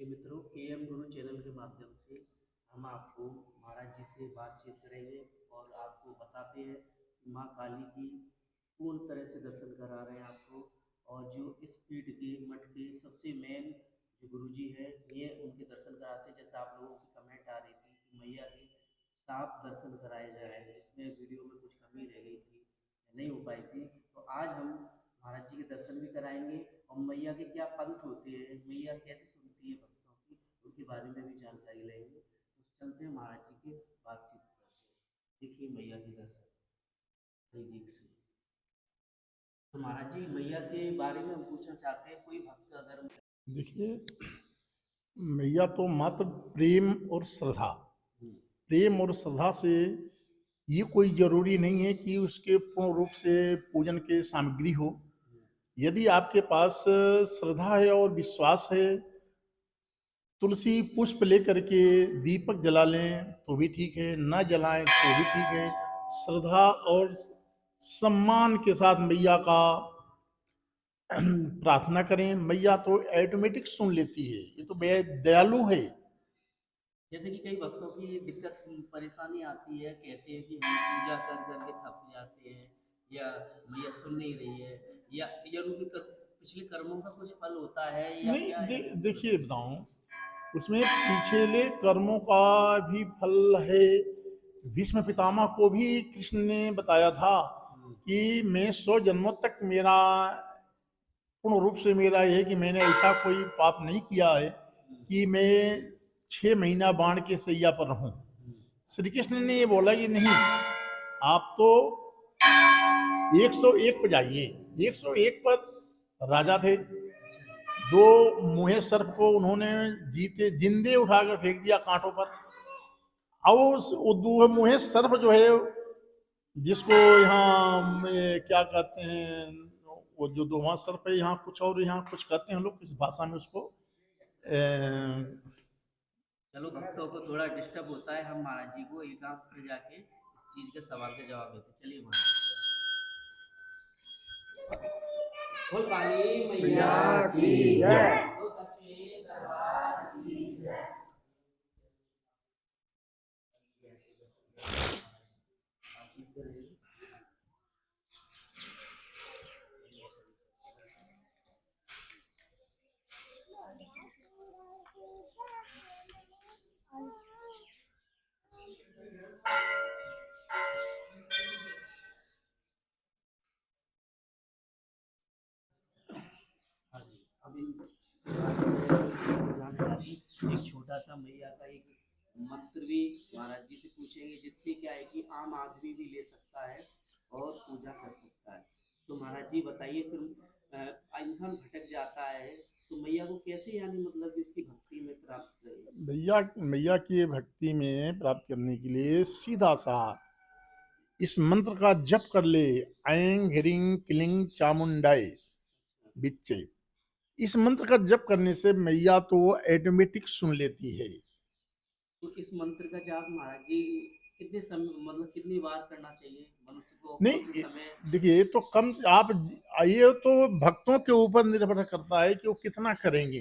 नमस्ते मित्रों, am Guru channel के माध्यम से हम आपको महाराज जी से बातचीत करेंगे और आपको बताते हैं कि माँ काली की पूर्ण तरह से दर्शन करा रहे हैं आपको। और जो इस पीठ के मठ के सबसे मेन जो गुरु जी है, ये उनके दर्शन कराते हैं। जैसे आप लोगों की कमेंट आ रही थी कि मैया के साफ दर्शन कराए जाए, जिसमें वीडियो में कुछ कमी रह गई थी, नहीं हो पाई थी, तो आज हम महाराज जी के दर्शन भी कराएंगे और मैया के क्या पंथ होते हैं, मैया कैसे सुनती है भक्तों की, उनके बारे में भी जानकारी लेंगे। तो चलते हैं महाराज जी के बातचीत करते हैं। देखिए मैया के दर्शन नजदीक से। तो महाराज जी मैया के बारे में हम पूछना चाहते हैं, कोई भक्त अगर देखिए, मैया तो मात्र प्रेम और श्रद्धा, हम्म, प्रेम और श्रद्धा से ये कोई जरूरी नहीं है कि उसके पूर्ण रूप से पूजन के सामग्री हो। यदि आपके पास श्रद्धा है और विश्वास है, तुलसी पुष्प लेकर के दीपक जला लें तो भी ठीक है, ना जलाएं तो भी ठीक है। श्रद्धा और सम्मान के साथ मैया का प्रार्थना करें, मैया तो ऑटोमेटिक सुन लेती है। ये तो दयालु है। जैसे कि कई भक्तों की दिक्कत परेशानी आती है, कहते हैं कि हम पूजा कर करके थक जाते हैं, या मैया सुन नहीं रही है, या उनके पिछले कर्मों का कुछ फल होता है या नहीं क्या है। देखिए बताऊं, उसमें पिछले कर्मों का भी फल है। भीष्म पितामह को भी कृष्ण ने बताया था कि मैं 100 जन्मों तक मेरा पूर्ण रूप से मेरा यह है कि मैंने ऐसा कोई पाप नहीं किया है कि मैं 6 महीना बाण के सैया पर रहूं। श्री कृष्ण ने ये बोला कि नहीं, आप तो 101 पर जाइए। 101 पर राजा थे, दो मुहे सर्प को उन्होंने जीते जिंदे उठाकर फेंक दिया कांटों पर। अब वो दो मुहे सर्प जो है, जिसको यहाँ क्या कहते हैं, वो जो दोहा सर्प है, यहाँ कुछ और यहाँ कुछ कहते हैं लोग किस भाषा में उसको। चलो भक्तों को थोड़ा डिस्टर्ब होता है, हम महाराज जी को एकांत में जाके इस चीज के सवाल के जवाब देते। चलिए महाराज जी, बोल पानी मैया की जय, बोल सच्चे दरबार की जय। हाँ जी, अभी जानकारी एक छोटा सा मैया का एक मंत्र भी महाराज जी से पूछेंगे, जिससे क्या है कि आम आदमी भी ले सकता है और पूजा कर सकता है। तो महाराज जी बताइए फिर, इंसान भटक जाता है तो मैया को कैसे, यानी मतलब कि उसकी भक्ति में प्राप्त करें। भैया मैया की भक्ति में प्राप्त करने के लिए सीधा सा इस मंत्र का जप कर ले। ऐं ह्रीं क्लीं चामुंडाय बिच्चे। इस मंत्र का जप करने से मैया तो ऑटोमेटिक सुन लेती है। तो इस मंत्र का जाप महाराज जी कितने समय, मतलब कितनी बार करना चाहिए मनुष्य को, कौन से नहीं, समय। देखिए तो कम आप, ये तो भक्तों के ऊपर निर्भर करता है कि वो कितना करेंगे।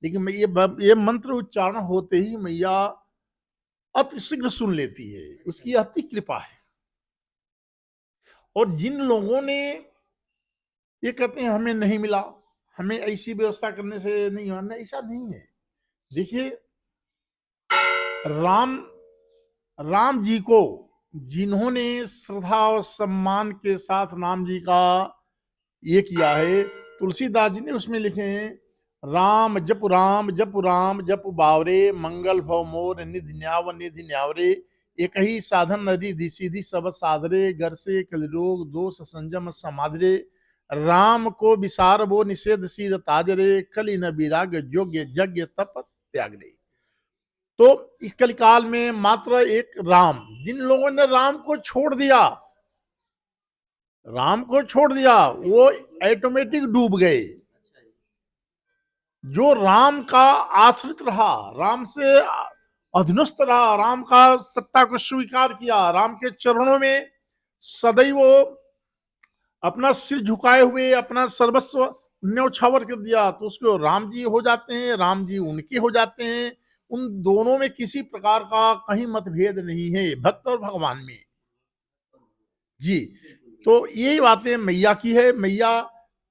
लेकिन मैं ये मंत्र उच्चारण होते ही मैया अति शीघ्र सुन लेती है। उसकी अति कृपा है। और जिन लोगों ने ये कहते हैं हमें नहीं मिला, हमें ऐसी व्यवस्था करने से नहीं होना, ऐसा नहीं है। देखिए, राम राम जी को जिन्होंने श्रद्धा और सम्मान के साथ राम जी का ये किया है, तुलसीदास जी ने उसमें लिखे हैं, राम जप राम जप बावरे, मंगल भव मोर निधि न्यावरे। एक ही साधन नदी सीधी सब साधरे, घर से कल रोग दोष संजम समाधरे। राम को विसार वो निषेध सिर ताजरे, कली न विराग योग्य यज्ञ तप त्यागरे। तो इस कलिकाल में मात्र एक राम, जिन लोगों ने राम को छोड़ दिया वो ऑटोमेटिक डूब गए। अच्छा जी। जो राम का आश्रित रहा, राम से अधीनस्थ रहा, राम का सत्ता को स्वीकार किया, राम के चरणों में सदैव अपना सिर झुकाए हुए, अपना सर्वस्व न्यौछावर कर दिया तो उसको राम जी हो जाते हैं, राम जी उनके हो जाते हैं। उन दोनों में किसी प्रकार का कहीं मतभेद नहीं है भक्त और भगवान में। जी, बिल्कुल तो यही बातें मैया की है। मैया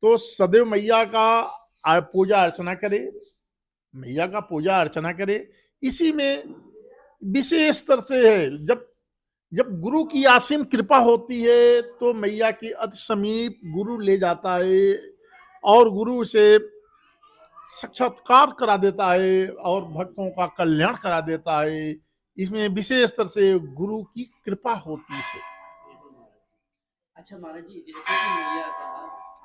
तो सदैव मैया का पूजा अर्चना करे, मैया का पूजा अर्चना करे। इसी में विशेष तरह से है, जब जब गुरु की असीम कृपा होती है तो मैया की अति समीप गुरु ले जाता है और गुरु से साक्षात्कार करा देता है और भक्तों का कल्याण करा देता है। इसमें विशेष तरह से गुरु की कृपा होती है। बिल्कुल महाराज जी। अच्छा महाराज जी, जैसे कि मैया का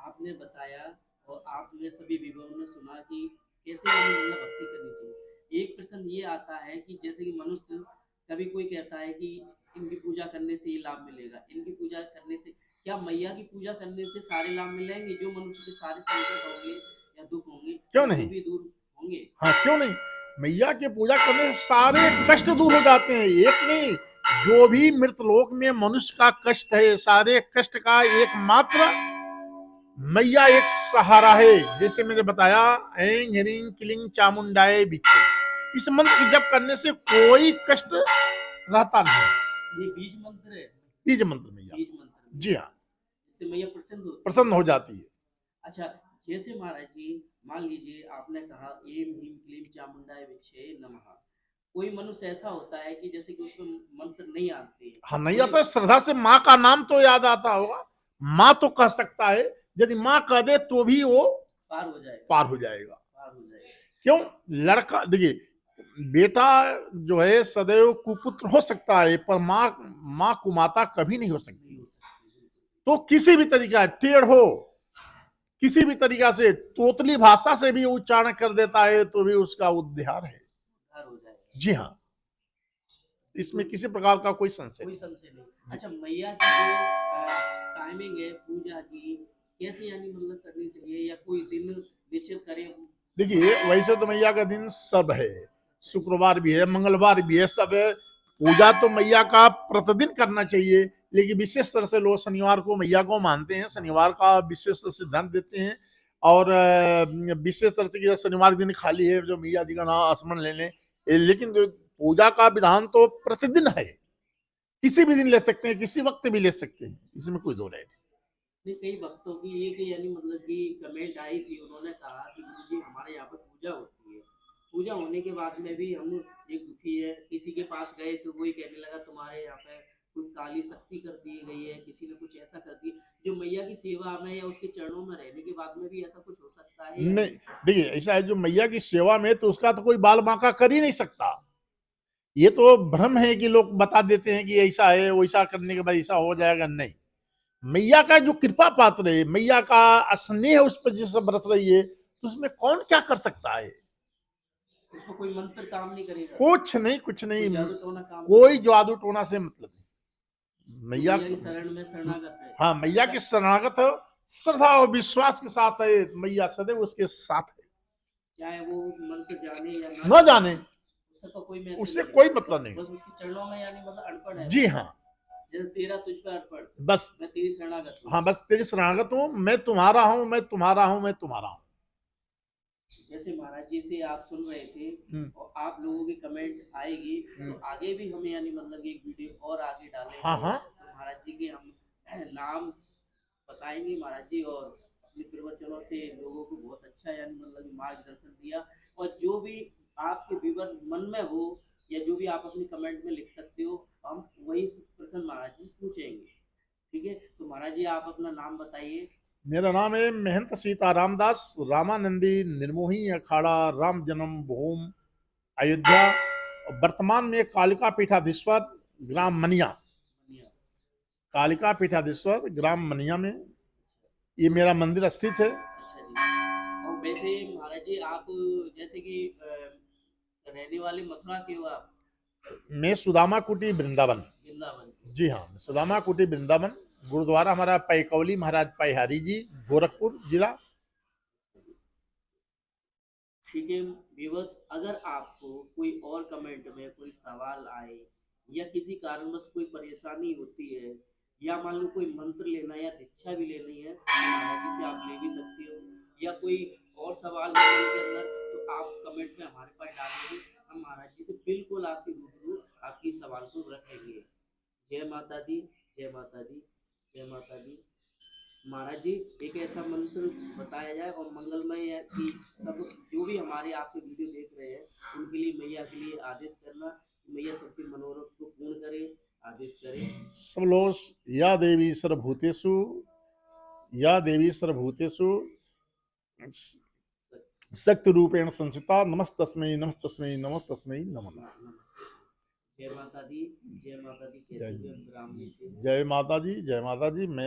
आपने बताया और आपने सभी विवरण में सुना कि कैसे हमें मतलब भक्ति करनी चाहिए। एक प्रश्न ये आता है कि जैसे कि मनुष्य, कभी कोई कहता है कि इनकी पूजा करने से ये लाभ मिलेगा, इनकी पूजा करने से, क्या मैया की पूजा करने से सारे लाभ मिलेंगे? जो मनुष्य के सारे संकट होंगे या दुख होंगे, क्यों क्या वो नहीं? भी दूर होंगे? हाँ, क्यों नहीं? मैया की पूजा करने से सारे कष्ट दूर हो जाते हैं। एक नहीं, जो भी मृतलोक में मनुष्य का कष्ट है, सारे कष्ट का एकमात्र मैया एक सहारा है। जैसे मैंने बताया, ऐं ह्रीं क्लीं चामुंडाय विच्चे, इस मंत्र की जप करने से कोई कष्ट रहता नहीं। ये बीज मंत्र है। बीज मंत्र मैया, बीज मंत्र जी हाँ, इससे मैया प्रसन्न होती है। प्रसन्न हो जाती है। अच्छा, जैसे महाराज जी, मान लीजिए आपने कहा एम ह्रीम क्लीम चामुंडाय विच्छे नमः। कोई मनुष्य ऐसा होता है कि जैसे कि उसको मंत्र नहीं आते, हाँ, नहीं उन्हें आता है, श्रद्धा से माँ का नाम तो याद आता होगा। माँ तो कह सकता है, यदि माँ कह दे तो भी वो पार हो जाएगा। पार हो जाएगा। पार हो जाएगा। क्यों? लड़का देखिए, बेटा जो है सदैव कुपुत्र हो सकता है, पर माँ कुमाता कभी नहीं हो नहीं सकती। हो सकती, बिल्कुल। तो किसी भी तरीका, टेढ़ हो, किसी भी तरीका से तोतली भाषा से भी उच्चारण कर देता है तो भी उसका उद्धार है। पार हो जाएगा। जी हाँ, इसमें बिल्कुल, किसी प्रकार का कोई संशय कोई नहीं। संशय नहीं। अच्छा, मैया की जो टाइमिंग है पूजा की, कैसे यानी मतलब करनी चाहिए, या कोई दिन निश्चित करें? देखिए, वैसे तो मैया का दिन सब है, शुक्रवार भी है, मंगलवार भी है, सब है। पूजा तो मैया का प्रतिदिन करना चाहिए, लेकिन विशेष तरह से लोग शनिवार को मैया को मानते हैं, शनिवार का विशेष तरह से ध्यान देते हैं। और विशेष तरह से कि शनिवार दिन खाली है, जो मैया जी का नाम स्मरण ले लें। लेकिन जो पूजा का विधान तो प्रतिदिन है, किसी भी दिन ले सकते हैं, किसी वक्त भी ले सकते हैं, इसमें कोई दो राय नहीं। नहीं, कई भक्तों की ये कि यानी मतलब कि कमेंट आई थी, उन्होंने कहा कि गुरुजी हमारे यहाँ पर पूजा होती है, पूजा होने के बाद में भी हम एक दुखी है, किसी के पास गए तो वही कहने लगा तुम्हारे यहाँ पे कुछ काली शक्ति कर दी गई है, किसी ने कुछ ऐसा कर दिया। जो मैया की सेवा में या उसके चरणों में रहने के बाद में भी ऐसा कुछ हो सकता है या नहीं, नहीं? देखिए ऐसा है, जो मैया की सेवा में तो उसका तो कोई बाल बांका कर ही नहीं सकता। ये तो भ्रम है कि लोग बता देते हैं कि ऐसा है, वैसा करने के बाद ऐसा हो जाएगा। नहीं, मैया का जो कृपा पात्र है, मैया का स्नेह उस पर जैसे बरस रही है, तो उसमें कौन क्या कर सकता है? उसको कोई मंत्र काम नहीं करेगा, कुछ नहीं, कुछ कोई नहीं, जादू टोना काम नहीं कोई करेगा। जादू टोना से मतलब नहीं। जो मैया, मैया की शरण में शरणागत है। हाँ, मैया अच्छा, के शरणागत हो, श्रद्धा और विश्वास के साथ है, मैया सदैव उसके साथ है। चाहे वो मंत्र जाने या ना न जाने, जाने, उससे तो कोई महत्व उससे नहीं है। कोई मतलब नहीं। बस उसके चरणों में यानी मतलब अड़पण है जी वो। हाँ, जैसे तेरा तुझ पे अर्पण, बस, मैं तेरी शरणागत हूँ। हाँ, बस तेरी शरणागत हूँ, मैं तुम्हारा हूँ, मैं तुम्हारा हूँ, मैं तुम्हारा हूँ। जैसे महाराज जी से आप सुन रहे थे हम्म, और आप लोगों की कमेंट आएगी, तो हम्म, आगे भी हमें यानी मतलब एक वीडियो और आगे हाँ डालेंगे, हाँ, तो महाराज जी के हम नाम बताएंगे महाराज जी। और अपने प्रवचनों से लोगों को बहुत अच्छा यानी मतलब मार्गदर्शन दिया। और जो भी आपके विवर मन में हो या जो भी आप अपनी कमेंट में लिख सकते हो, हम वही प्रश्न महाराज जी पूछेंगे। ठीक है, तो महाराज जी आप अपना नाम बताइए। मेरा नाम है महंत सीताराम दास, रामानंदी निर्मोही अखाड़ा राम जन्म भूमि अयोध्या, और वर्तमान में कालिका पीठाधीश्वर ग्राम मनिया, धन्यवाद। कालिका पीठाधीश्वर ग्राम मनिया में ये तो मेरा मंदिर स्थित है। अच्छा जी, और वैसे महाराज जी आप जैसे कि रहने वाले मथुरा के हो आप? मैं सुदामा कुटी वृंदावन, वृंदावन के? जी हाँ, सुदामा कुटी वृंदावन, गुरुद्वारा हमारा पैकौली महाराज पैहारी जी, गोरखपुर जिला। ठीक है व्यूअर्स, अगर आपको कोई और कमेंट में कोई सवाल आए या किसी कारणवश कोई परेशानी होती है या मान लो कोई मंत्र लेना है या दीक्षा भी लेनी है तो महाराज जी से आप ले भी सकती हो, या कोई और सवाल है मन के अंदर तो आप कमेंट में हमारे पास डालेंगे, हम महाराज जी से बिल्कुल आपके रूबरू आपकी सवाल को रखेंगे। जय माता दी, जय माता दी, जय माता दी। महाराज जी एक ऐसा मंत्र बताया जाए और मंगलमय है कि सब जो भी हमारे आपके वीडियो देख रहे हैं उनके लिए मैया के लिए आदेश करना, मैया सबके मनोरथ को पूर्ण करे, आदेश करे। सब लोग या देवी सर्वभूतेषु, या देवी सर्वभूतेषु शक्ति रूपेण संस्थिता, नमस्तस्मै नमस्तस्मै नमस्तस्मै नमः। जय माता दी, जय माता दी। जय कहते हुए हम विराम लेते हैं। जय माता जी, जय माता जी। मैं